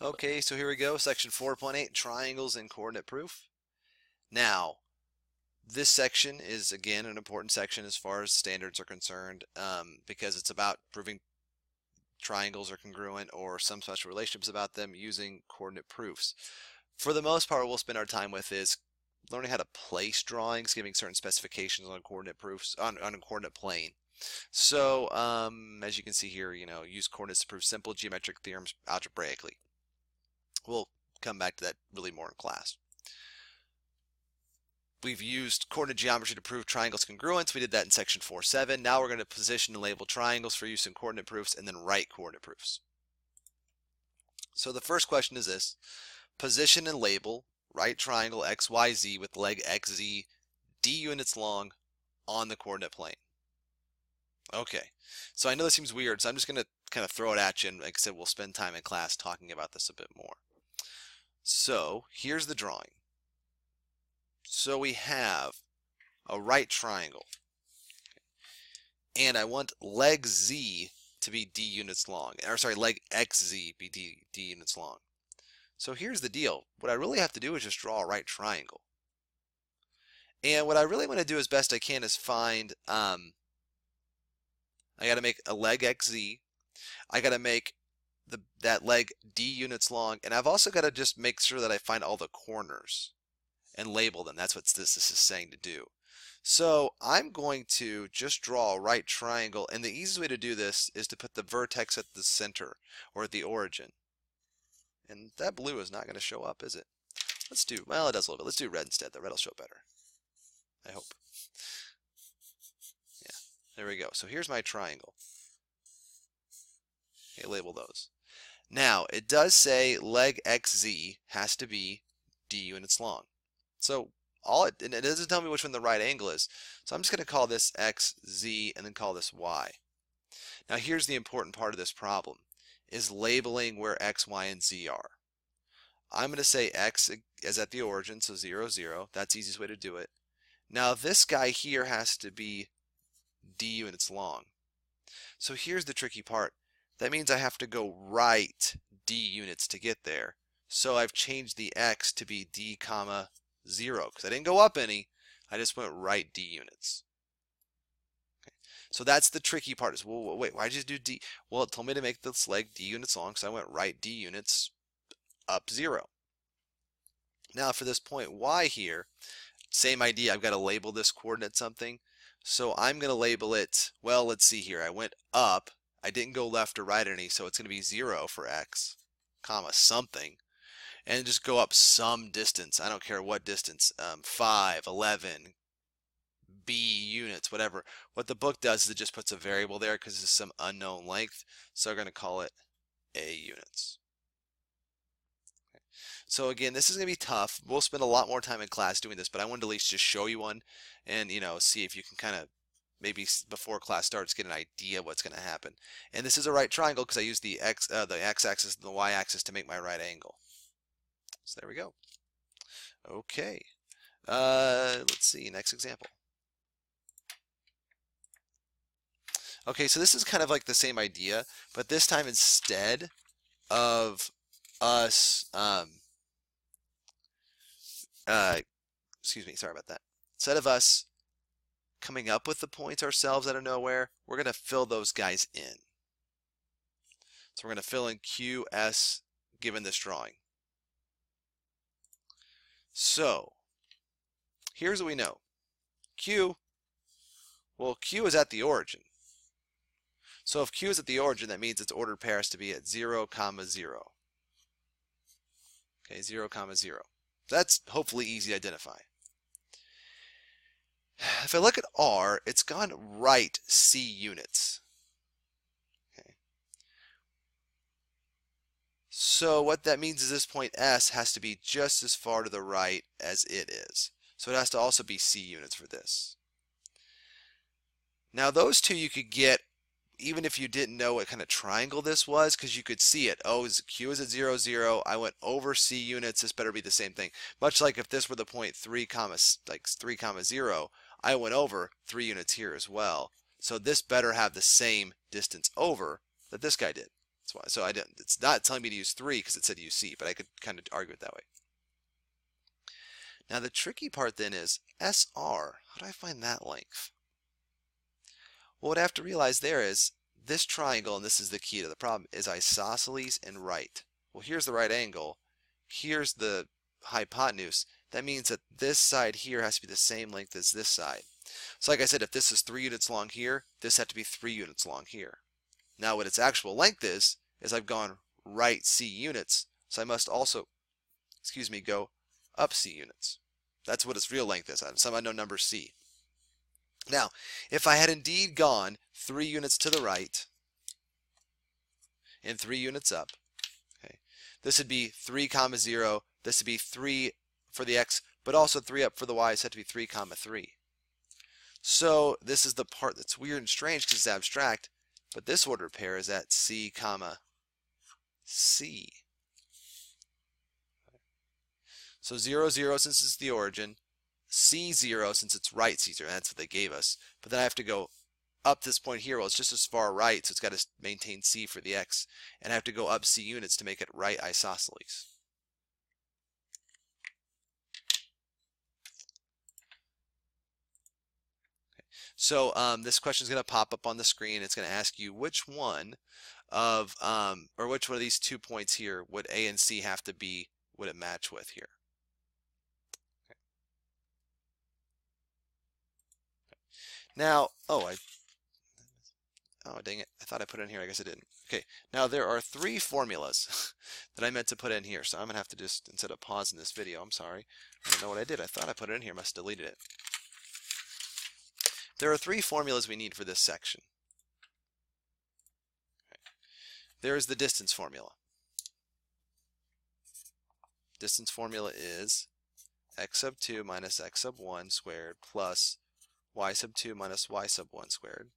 Okay, so here we go, section 4.8, triangles and coordinate proof. Now, this section is again an important section as far as standards are concerned because it's about proving triangles are congruent or some special relationships about them using coordinate proofs. For the most part, what we'll spend our time with is learning how to place drawings, giving certain specifications on coordinate proofs on a coordinate plane. So, as you can see here, use coordinates to prove simple geometric theorems algebraically. We'll come back to that really more in class. We've used coordinate geometry to prove triangles congruence. We did that in section 4.7. Now we're going to position and label triangles for use in coordinate proofs and then write coordinate proofs. So the first question is this: position and label right triangle XYZ with leg XZ d units long on the coordinate plane. Okay, so I know this seems weird, so I'm just going to kind of throw it at you, and like I said, we'll spend time in class talking about this a bit more. So here's the drawing. So we have a right triangle, and I want leg Z to be d units long, or sorry, leg XZ be d units long. So here's the deal. What I really have to do is just draw a right triangle. And what I really want to do as best I can is find, I got to make a leg XZ. I got to make that leg d units long, and I've also got to just make sure that I find all the corners and label them. That's what this is saying to do. So I'm going to just draw a right triangle, and the easiest way to do this is to put the vertex at the center or at the origin. And that blue is not going to show up, is it? Well, it does a little bit. Let's do red instead. The red will show better, I hope. Yeah, there we go. So here's my triangle. Okay, label those. Now, it does say leg XZ has to be d units long. So and it doesn't tell me which one the right angle is. So I'm just going to call this XZ and then call this Y. Now here's the important part of this problem, is labeling where X, Y, and Z are. I'm going to say X is at the origin, so 0, 0. That's the easiest way to do it. Now this guy here has to be d units long. So here's the tricky part. That means I have to go right d units to get there. So I've changed the X to be d comma 0 because I didn't go up any. I just went right d units. Okay. So that's the tricky part. Is, well, wait, why did you do d? Well, it told me to make this leg d units long, so I went right d units up 0. Now for this point y here, same idea. I've got to label this coordinate something. So I'm going to label it, well, let's see here. I went up. I didn't go left or right any, so it's going to be 0 for x, comma something. And just go up some distance. I don't care what distance, 5, 11, b units, whatever. What the book does is it just puts a variable there because it's some unknown length. So we're going to call it a units. Okay. So again, this is going to be tough. We'll spend a lot more time in class doing this, but I wanted to at least just show you one and, see if you can kind of maybe before class starts get an idea what's going to happen. And this is a right triangle because I used the x-axis and the y-axis to make my right angle. So there we go. Okay. Let's see, next example. Okay, so this is kind of like the same idea, but this time instead of us, excuse me, sorry about that. Instead of us coming up with the points ourselves out of nowhere, we're going to fill those guys in. So we're going to fill in Q, S, given this drawing. So, here's what we know. Q, well, Q is at the origin. So if Q is at the origin, that means its ordered pair has to be at 0, 0. Okay, 0, 0. That's hopefully easy to identify. If I look at R, it's gone right C units. Okay. So what that means is this point S has to be just as far to the right as it is. So it has to also be C units for this. Now those two you could get even if you didn't know what kind of triangle this was, because you could see it. Oh, Q is at 0, 0. I went over C units. This better be the same thing. Much like if this were the point 3, 3, 0, I went over 3 units here as well. So this better have the same distance over that this guy did. That's why. So it's not telling me to use 3 because it said use C, but I could kind of argue it that way. Now the tricky part then is SR. How do I find that length? Well, what I have to realize there is this triangle, and this is the key to the problem, is isosceles and right. Well, here's the right angle. Here's the hypotenuse. That means that this side here has to be the same length as this side. So like I said, if this is 3 units long here, this has to be 3 units long here. Now what its actual length is I've gone right C units. So I must also, go up C units. That's what its real length is. Some unknown number C. Now, if I had indeed gone 3 units to the right and 3 units up, okay, this would be 3, 0. This would be 3 for the x, but also 3 up for the y. So it had to be 3, 3. So this is the part that's weird and strange because it's abstract, but this ordered pair is at C, C. So 0, 0 since it's the origin, C0 since it's right C0, that's what they gave us. But then I have to go up this point here. Well, it's just as far right, so it's got to maintain C for the x. And I have to go up C units to make it right isosceles. Okay. So this question is going to pop up on the screen. It's going to ask you which one of these 2 points here would A and C have to be, would it match with here? Now, oh dang it, I thought I put it in here, I guess I didn't. Okay, now there are 3 formulas that I meant to put in here, so I'm going to have to just, instead of pausing this video, I'm sorry, I don't know what I did. I thought I put it in here, must have deleted it. There are 3 formulas we need for this section. Okay. There is the distance formula. Distance formula is x sub 2 minus x sub 1 squared plus y sub 2 minus y sub 1 squared.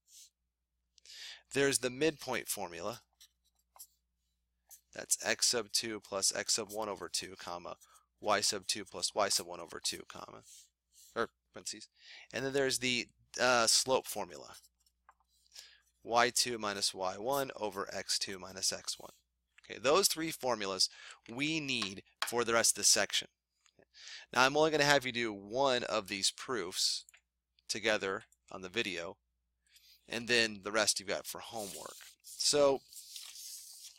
There's the midpoint formula. That's x sub 2 plus x sub 1 over 2, comma, y sub 2 plus y sub 1 over 2, comma, or parentheses. And then there's the slope formula. y2 minus y1 over x2 minus x1. Okay, those 3 formulas we need for the rest of this section. Now I'm only going to have you do one of these proofs together on the video, and then the rest you've got for homework. So,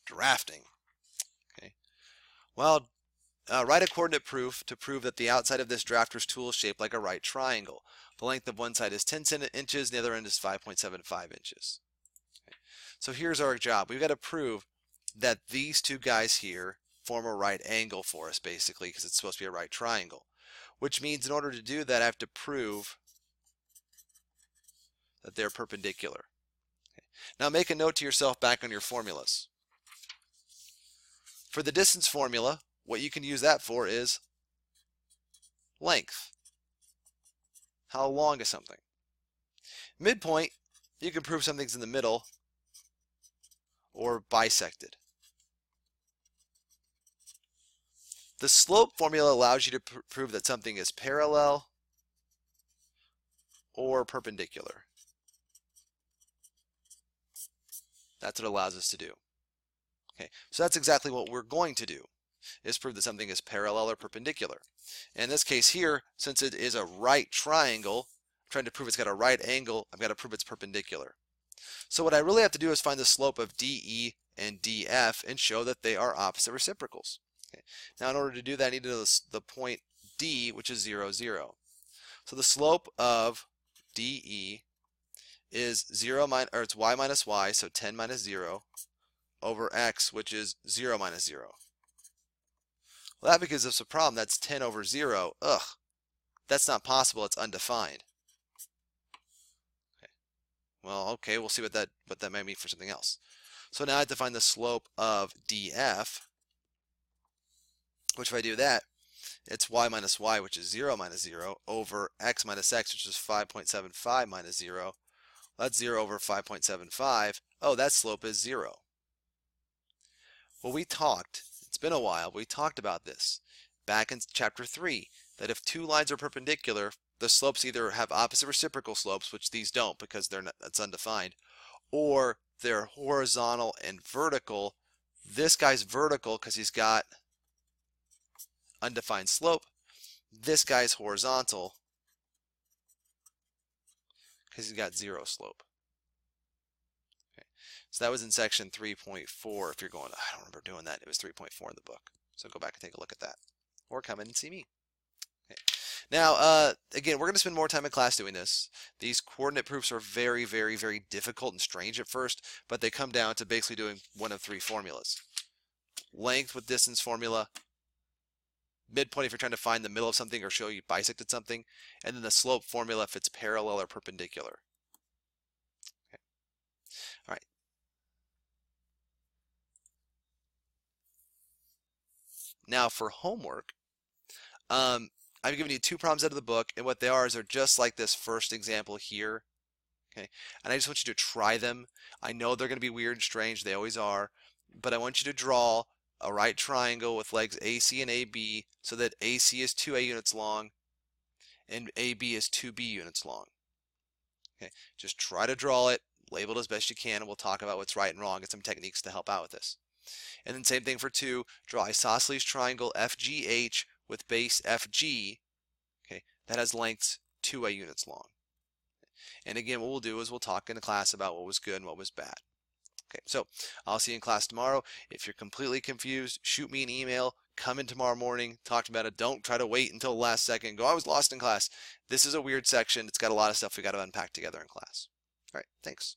drafting. Okay. Well, write a coordinate proof to prove that the outside of this drafter's tool is shaped like a right triangle. The length of one side is 10 inches, and the other end is 5.75 inches. Okay. So here's our job. We've got to prove that these 2 guys here form a right angle for us, basically, because it's supposed to be a right triangle. Which means in order to do that, I have to prove that they're perpendicular. Okay. Now make a note to yourself back on your formulas. For the distance formula, what you can use that for is length. How long is something? Midpoint, you can prove something's in the middle or bisected. The slope formula allows you to prove that something is parallel or perpendicular. That's what it allows us to do. Okay, so that's exactly what we're going to do, is prove that something is parallel or perpendicular. In this case here, since it is a right triangle, I'm trying to prove it's got a right angle, I've got to prove it's perpendicular. So what I really have to do is find the slope of DE and DF and show that they are opposite reciprocals. Okay. Now in order to do that, I need to know the point D, which is 0, 0. So the slope of DE is it's y minus y, so 10 minus 0, over x, which is 0 minus 0. Well, that because it's a problem. That's 10 over 0. Ugh, that's not possible. It's undefined. Okay. Well, okay, we'll see what that might mean for something else. So now I have to find the slope of df, which if I do that, it's y minus y, which is 0 minus 0, over x minus x, which is 5.75 minus 0. That's 0 over 5.75. Oh, that slope is 0. Well, we talked, it's been a while, we talked about this back in chapter 3, that if 2 lines are perpendicular, the slopes either have opposite reciprocal slopes, which these don't because it's undefined, or they're horizontal and vertical, This guy's vertical because he's got undefined slope. This guy's horizontal because he's got zero slope. Okay. So that was in section 3.4. If you're going, I don't remember doing that. It was 3.4 in the book. So go back and take a look at that. Or come in and see me. Okay. Now, again, we're going to spend more time in class doing this. These coordinate proofs are very, very, very difficult and strange at first, but they come down to basically doing one of three formulas. Length with distance formula, midpoint if you're trying to find the middle of something or show you bisected something, and then the slope formula if it's parallel or perpendicular. Okay. All right. Now for homework, I'm giving you two problems out of the book, and what they are is they're just like this first example here. Okay, and I just want you to try them. I know they're going to be weird and strange, they always are, but I want you to draw a right triangle with legs AC and AB so that AC is 2A units long and AB is 2B units long. Okay, just try to draw it, label it as best you can, and we'll talk about what's right and wrong and some techniques to help out with this. And then same thing for 2, draw isosceles triangle FGH with base FG, okay, that has lengths 2A units long. And again, what we'll do is we'll talk in the class about what was good and what was bad. Okay, so I'll see you in class tomorrow. If you're completely confused, shoot me an email. Come in tomorrow morning, talk about it. Don't try to wait until the last second and go, I was lost in class. This is a weird section. It's got a lot of stuff we got to unpack together in class. All right, thanks.